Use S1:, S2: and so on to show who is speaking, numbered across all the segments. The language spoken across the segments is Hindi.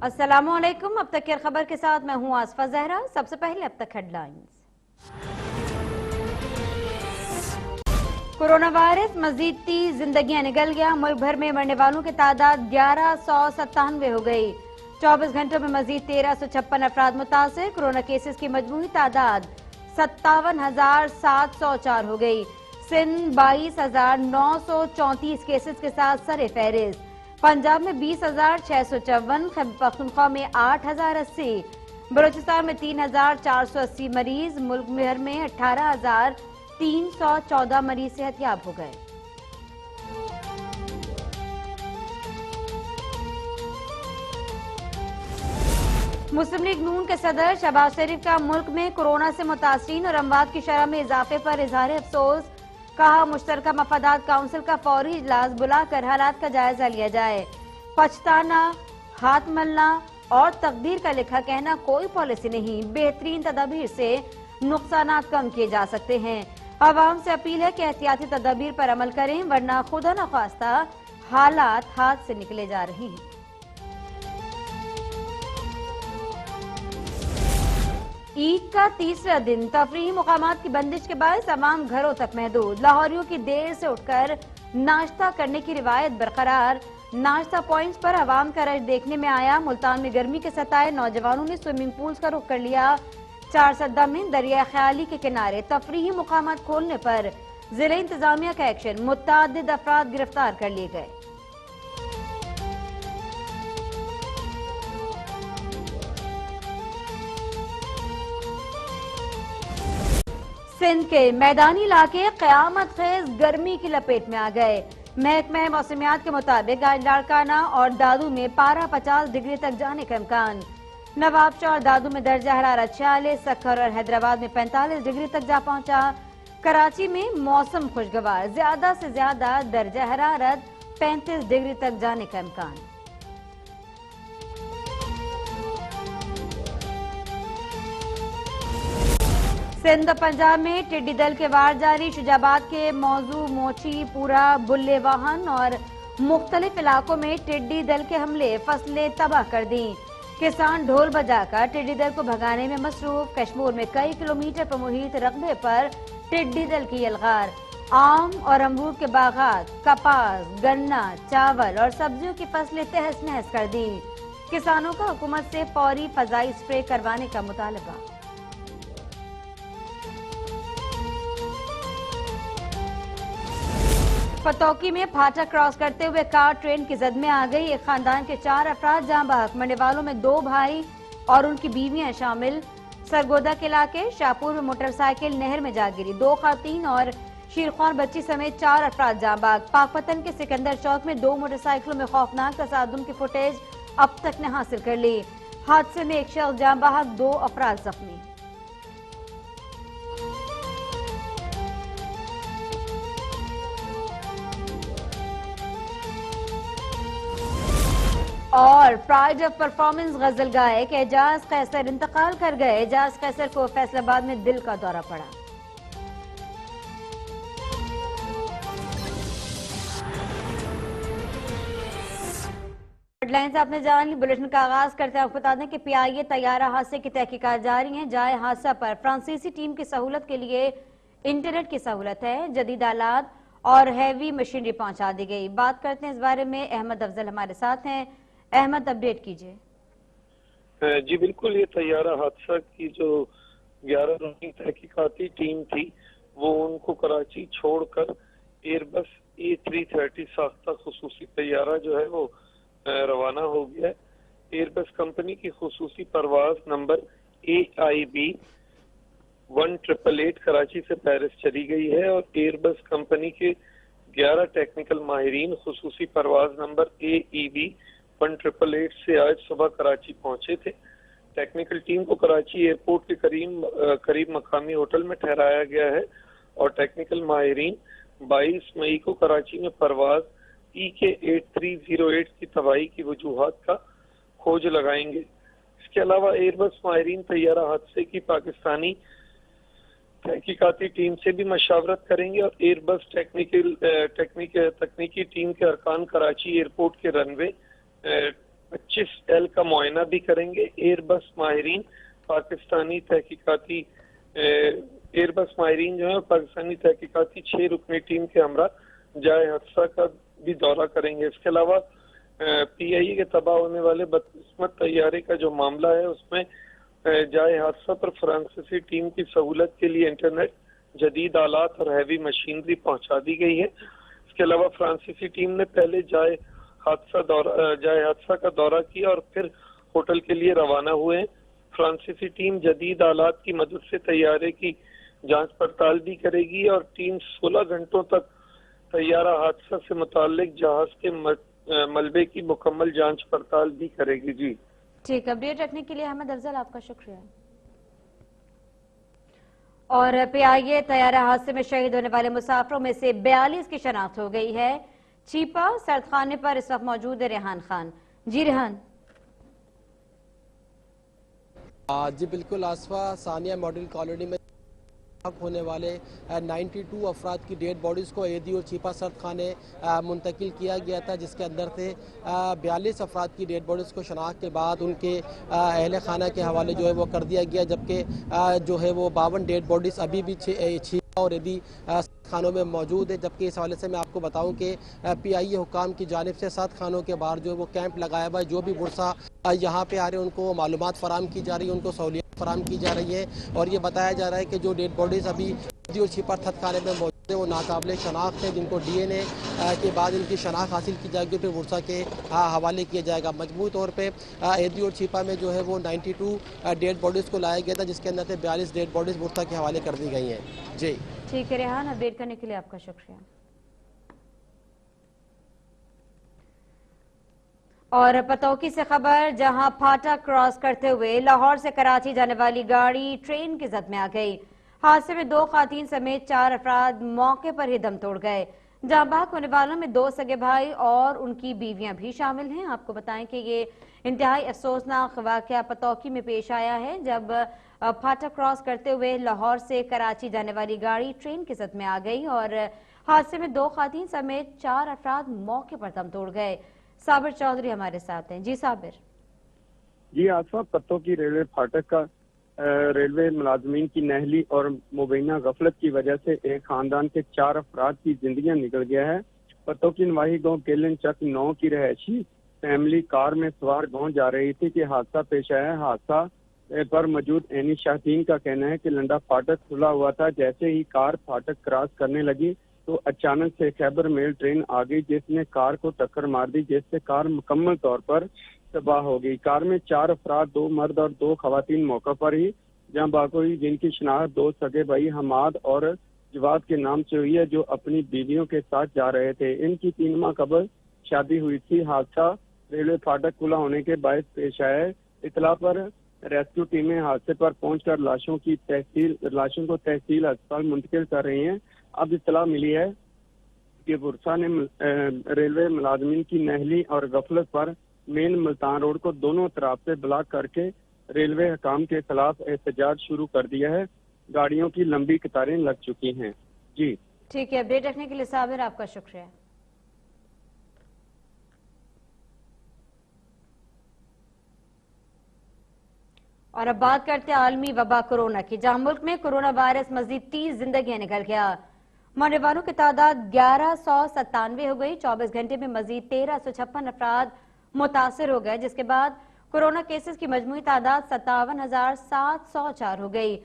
S1: अस्सलामुअलैकुम। अब तक की खबर के साथ मैं हूं आसफा जहरा। सबसे पहले अब तक हेडलाइंस। कोरोना वायरस मजीद 30 जिंदगियां निकल गया। मुल्क भर में मरने वालों की तादाद 1197 हो गई। 24 घंटों में मजीद 1356 अफराद मुतासिर। कोरोना केसेस की मजमूई तादाद 57,704 हो गई। सिंध 22,934 केसेस के साथ सरे फहरिस्त। पंजाब में 20,654, खैबर पख्तूनख्वा में 8,080, बलूचिस्तान में 3,480 मरीज। मुल्क भर में 18,314 मरीज सेहतयाब हो गए। मुस्लिम लीग नून के सदर शहबाज शरीफ का मुल्क में कोरोना से मुतासरीन और अमवात की शरह में इजाफे पर इजहार अफसोस। कहा, मुश्तरका मफादात काउंसिल का फौरी इजलास बुलाकर हालात का जायजा लिया जाए। पछताना, हाथ मलना और तकदीर का लिखा कहना कोई पॉलिसी नहीं। बेहतरीन तदाबीर से नुकसानात कम किए जा सकते हैं। अवाम से अपील है कि एहतियाती तदाबीर पर अमल करें, वरना खुदा न ख्वास्ता हालात हाथ से निकले जा रहे हैं। ईद का तीसरा दिन तफरीही मुकामात की बंदिश के बाद तमाम घरों तक महदूद। लाहौरियों की देर से उठकर नाश्ता करने की रिवायत बरकरार। नाश्ता पॉइंट्स पर आवाम का रश देखने में आया। मुल्तान में गर्मी के सताए नौजवानों ने स्विमिंग पूल्स का रुख कर लिया। चारसद्दा में दरिया ख्याली के किनारे तफरीही मुकामात खोलने पर जिला इंतजामिया का एक्शन। मुतअद्दिद अफराद गिरफ्तार कर लिए गए। सिंध के मैदानी इलाके कयामत खेज गर्मी की लपेट में आ गए। महकमा मौसमियात के मुताबिक आज लाड़काना और दादू में पारा 50 डिग्री तक जाने का इम्कान। नवाबशाह और दादू में दर्जा हरारत 46, सक्खर और हैदराबाद में 45 डिग्री तक जा पहुंचा। कराची में मौसम खुशगवार, ज्यादा से ज्यादा दर्जा हरारत 35 डिग्री तक जाने का इम्कान। सिंध पंजाब में टिड्डी दल के वार जारी। शुजाबाद के मौजू, मोची, पूरा, बुल्ले वाहन और मुख्तलिफ इलाकों में टिड्डी दल के हमले फसलें तबाह कर दी। किसान ढोल बजाकर टिड्डी दल को भगाने में मसरूफ। कश्मीर में कई किलोमीटर पर मुहित रकबे पर टिड्डी दल की यलगार। आम और अमरूद के बागात, कपास, गन्ना, चावल और सब्जियों की फसलें तहस नहस कर दी। किसानों का हुकूमत से फौरी फजाई स्प्रे करवाने का मुतालबा। पतौकी में फाटक क्रॉस करते हुए कार ट्रेन की जद में आ गई। एक खानदान के 4 अफराद जाँ बहक। मरने वालों में 2 भाई और उनकी बीवियां शामिल। सरगोदा के इलाके शाहपुर में मोटरसाइकिल नहर में जा गिरी। 2 खातीन और शीरख्वान बच्ची समेत 4 अफराद जाँ बहक। पाकपतन के सिकंदर चौक में 2 मोटरसाइकिलों में खौफनाक तसादुम की फुटेज अब तक ने हासिल कर ली। हादसे में एक शख्स जाँ बहक, 2 अफराद जख्मी। और प्राइड ऑफ परफॉर्मेंस गजल गायक एजाज कैसर इंतकाल कर गए। एजाज कैसर को फैसलाबाद में दिल का दौरा पड़ा। हेडलाइंस आपने जान ली। बुलेटिन का आगाज करते हैं। आपको बता दें कि पीआईए तैयारा हादसे की तहकीकात जारी है। जाए हादसा पर फ्रांसीसी टीम की सहूलत के लिए इंटरनेट की सहूलत है। जदीद आलात और हैवी मशीनरी पहुंचा दी गई। बात करते हैं इस बारे में। अहमद अफजल हमारे साथ हैं। अहमद, अपडेट कीजिए।
S2: जी बिल्कुल, ये तैयारा हादसा की जो 11 रुकनी तहकीकाती टीम थी वो उनको कराची छोड़कर एयरबस A330 साख्ता खुसूसी तैयारा जो है वो रवाना हो गया है। एयरबस कंपनी की खुसूसी परवाज नंबर AIB 1888 कराची से पेरिस चली गई है और एयरबस कंपनी के 11 टेक्निकल माहिरीन खुसूसी परवाज नंबर AEB 1888 से आज सुबह कराची पहुंचे थे। टेक्निकल टीम को कराची एयरपोर्ट के करीब मकामी होटल में ठहराया गया है और टेक्निकल माहिरीन 22 मई को कराची में परवाज EK 8308 की तबाही की वजूहात का खोज लगाएंगे। इसके अलावा एयरबस माहिरीन तैयारा हादसे की पाकिस्तानी तहकीकाती टीम से भी मशावरत करेंगे और एयरबस तकनीकी टीम के अरकान कराची एयरपोर्ट के रनवे 25L का मुआयना भी करेंगे। एयरबस माहिरीन जो है पाकिस्तानी तहकीकाती 6 रुकनी टीम के हमरा जाए हादसा का भी दौरा करेंगे। इसके अलावा PIE के तबाह होने वाले बदकिस्मत तैयारे का जो मामला है उसमें जाए हादसा पर फ्रांसीसी टीम की सहूलत के लिए इंटरनेट, जदीद आलात और हैवी मशीनरी पहुंचा दी गई है। इसके अलावा फ्रांसीसी टीम ने पहले जाए हादसा का दौरा किया और फिर होटल के लिए रवाना हुए। फ्रांसीसी टीम जदीद आलात की मदद से तैयारे की जांच पड़ताल भी करेगी और टीम 16 घंटों तक तैयारा हादसा से मुताल्लिक जहाज के मलबे की मुकम्मल जांच पड़ताल भी करेगी। जी
S1: ठीक, अपडेट रखने के लिए अहमद अफजल आपका शुक्रिया। और PIA तैयारा हादसे में शहीद होने वाले मुसाफिरों में से 42 की शनाख्त हो गई है। चीपा सरदखाने पर इस वक्त मौजूद है रेहान खान। जी रेहान।
S3: जी बिल्कुल आसफा, सानिया मॉडल कॉलोनी में होने वाले 92 अफराद की डेड बॉडीज़ को एदी और चीपा सरदखाने मुंतकिल किया गया था, जिसके अंदर से 42 अफराद की डेड बॉडीज़ को शनाख्त के बाद उनके अहल खाना के हवाले जो है वो कर दिया गया, जबकि जो है वो 52 डेड बॉडीज़ अभी भी चीपा और एदी खानों में मौजूद है। जबकि इस हवाले से मैं आपको बताऊं कि PIA हुकाम की जानिब से 7 खानों के बाहर जो है वो कैंप लगाया हुआ है। जो भी बुरसा यहाँ पे आ रहे हैं उनको मालूमात फराम की जा रही है, उनको सहूलियत फराम की जा रही है और ये बताया जा रहा है कि जो डेड बॉडीज़ अभी और छिपा थतखाने में मौजूद है वो नाकाबिले शनाख्त है, जिनको DNA के बाद इनकी शनाख्त हासिल की जाएगी, फिर बुरसा के हवाले किया जाएगा। मजमूई तौर पर एदी और छिपा में जो है वो 92 डेड बॉडीज़ को लाया गया था, जिसके अंदर से 42 डेड बॉडीज़ बुरसा के हवाले कर दी गई हैं। जी
S1: ठीक है रेहान, अपडेट करने के लिए आपका शुक्रिया। और पतौकी से खबर, जहां फाटक क्रॉस करते हुए लाहौर से कराची जाने वाली गाड़ी ट्रेन की जद में आ गई। हादसे में 2 खातून समेत 4 अफराद मौके पर ही दम तोड़ गए। जाँ बाग होने वालों में 2 सगे भाई और उनकी बीवियां भी शामिल हैं। आपको बताएं कि ये इंतहाई अफसोसनाक वाकया पतौकी में पेश आया है, जब फाटक क्रॉस करते हुए लाहौर से कराची जाने वाली गाड़ी ट्रेन की जद में आ गई और हादसे में 2 खातून समेत 4 अफराद मौके पर दम तोड़ गए। साबिर चौधरी हमारे साथ हैं। जी साबिर।
S4: जी आसफा, पतौकी रेलवे फाटक का रेलवे मुलाजमीन की नहली और मुबैना गफलत की वजह से एक खानदान के 4 अफराद की जिंदगियां निकल गया है। पतौकी नवाही गांव केलन चक 9 की रहायशी फैमिली कार में सवार गांव जा रही थी कि हादसा पेश आया। हादसा पर मौजूद एनी शाहीन का कहना है कि लंडा फाटक खुला हुआ था। जैसे ही कार फाटक क्रॉस करने लगी तो अचानक से खैबर मेल ट्रेन आ गई, जिसने कार को टक्कर मार दी, जिससे कार मुकम्मल तौर पर तबाह हो गई। कार में 4 अफराद, 2 मर्द और 2 खवातीन मौका पर ही जहाँ बाग हुई, जिनकी शनाख्त 2 सगे भाई हमाद और जवाद के नाम से हुई है, जो अपनी बीवियों के साथ जा रहे थे। इनकी 3 माह कबल शादी हुई थी। हादसा रेलवे फाटक खुला होने के बायस पेश आया है। इतला पर रेस्क्यू टीमें हादसे पर पहुंचकर लाशों को तहसील अस्पताल मुंतकिल कर रही हैं। अब इत्तला मिली है कि बुरसा ने रेलवे मुलाजमीन की नहली और गफलत पर मेन मुल्तान रोड को दोनों तरफ से ब्लॉक करके रेलवे हुकाम के खिलाफ एहतजाज शुरू कर दिया है। गाड़ियों की लंबी कतारें लग चुकी हैं। जी
S1: ठीक है, अपडेट रखने के लिए साबिर आपका शुक्रिया। और अब बात करते हैं आलमी वबा कोरोना की, जहां मुल्क में कोरोना वायरस मजीद 30 जिंदगियां निकल गया। मरने वालों की तादाद 1197 हो गई। 24 घंटे में मजीद 1356 अफराद मुतासर हो गए, जिसके बाद कोरोना केसेस की मजमूई तादाद 57,704 हो गई।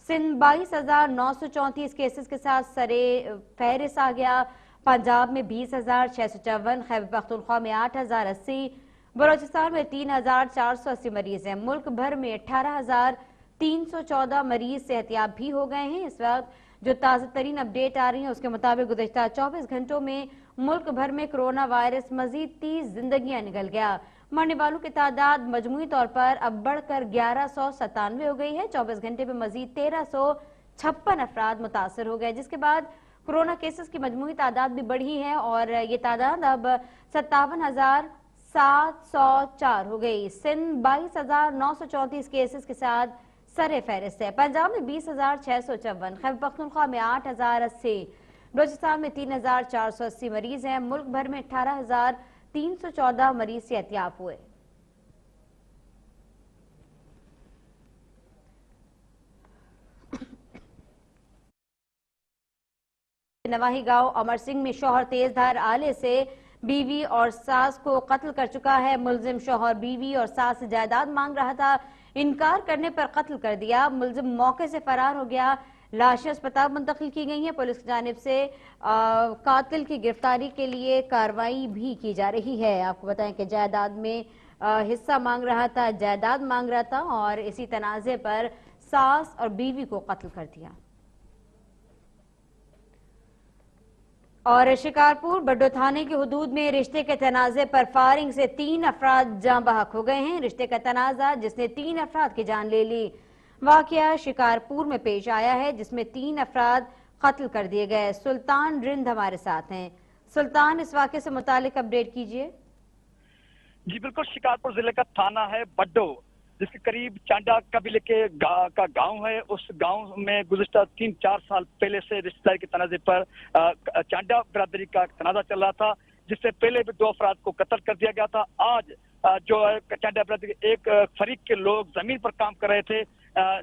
S1: सिंध 22,934 केसेस के साथ सरे फहरिस्त आ गया। पंजाब में 20,654, खैबर पख्तूनख्वा में 8,080, बलोचिस्तान में 3,480 मरीज हैं। मुल्क भर में 18,314 मरीज सेहतियाब भी हो गए हैं। इस वक्त जो ताज़ा तरीन अपडेट आ रही है उसके मुताबिक गुज़श्ता 24 घंटों में मुल्क भर में कोरोना वायरस मजीद 30 जिंदगियां निकल गया। मरने वालों की तादाद मजमूई तौर पर अब बढ़कर 1197 हो गई है। 24 घंटे में मजीद 1356 अफराद मुतासर हो गए, जिसके बाद कोरोना केसेस की मजमूई तादाद भी बढ़ी है और ये तादाद अब 57,704 हो गई। सिंध 22,934 केसेस के साथ सरे फहरिस्त है। पंजाब में 20,654, खैबर पख्तूनख्वा में 8,080, बलोचिस्तान में 3,480 मरीज हैं। मुल्क भर में 18,314 मरीज सेहतियाब हुए। नवाही गांव अमर सिंह में शौहर तेजधार आले से बीवी और सास को कत्ल कर चुका है। मुलजिम शौहर बीवी और सास से जायदाद मांग रहा था, इनकार करने पर कत्ल कर दिया। मुलजिम मौके से फरार हो गया। लाशें अस्पताल मुंतकिल की गई हैं। पुलिस की जानिब से कातिल की गिरफ्तारी के लिए कार्रवाई भी की जा रही है। आपको बताएं कि जायदाद में हिस्सा मांग रहा था, जायदाद मांग रहा था और इसी तनाजे पर सास और बीवी को कत्ल कर दिया। और शिकारपुर बड्डो थाने की हुदूद में रिश्ते के तनाजे पर फायरिंग से 3 अफराद जाँ बहक हो गए हैं। रिश्ते का तनाजा जिसने 3 अफराद की जान ले ली। वाकया शिकारपुर में पेश आया है, जिसमें 3 अफराद कत्ल कर दिए गए। सुल्तान रिंद हमारे साथ हैं। सुल्तान, इस वाक़े से मुतालिक अपडेट कीजिए।
S5: जी बिल्कुल, शिकारपुर जिले का थाना है बड्डो, जिसके करीब चांडा कबीले के का गांव है। उस गांव में गुज़िश्ता 3-4 साल पहले से रिश्तेदारी के तनाजे पर चांडा बिरादरी का तनाजा चल रहा था, जिससे पहले भी 2 अफराद को कत्ल कर दिया गया था। आज जो है चांडा बिरादरी के एक फरीक के लोग जमीन पर काम कर रहे थे,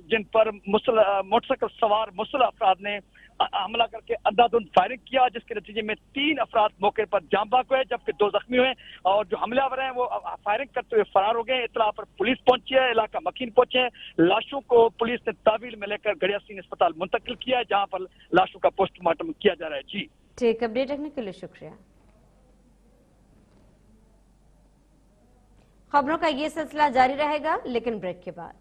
S5: जिन पर मोटरसाइकिल सवार मुसल्ह अफराद ने हमला करके अंधाधुंध फायरिंग किया, जिसके नतीजे में 3 अफराद मौके पर जाँ बहक हुए, जबकि 2 जख्मी हुए और जो हमलावर हैं वो फायरिंग करते हुए फरार हो गए। इत्तला पर पुलिस पहुंची है, इलाका मकीन पहुंचे हैं। लाशों को पुलिस ने तावील में लेकर गड़िया सिंह अस्पताल मुंतकिल किया है, जहां पर लाशों का पोस्टमार्टम किया जा रहा है। जी
S1: ठीक, अपडेट रखने के लिए शुक्रिया। खबरों का ये सिलसिला जारी रहेगा, लेकिन ब्रेक के बाद।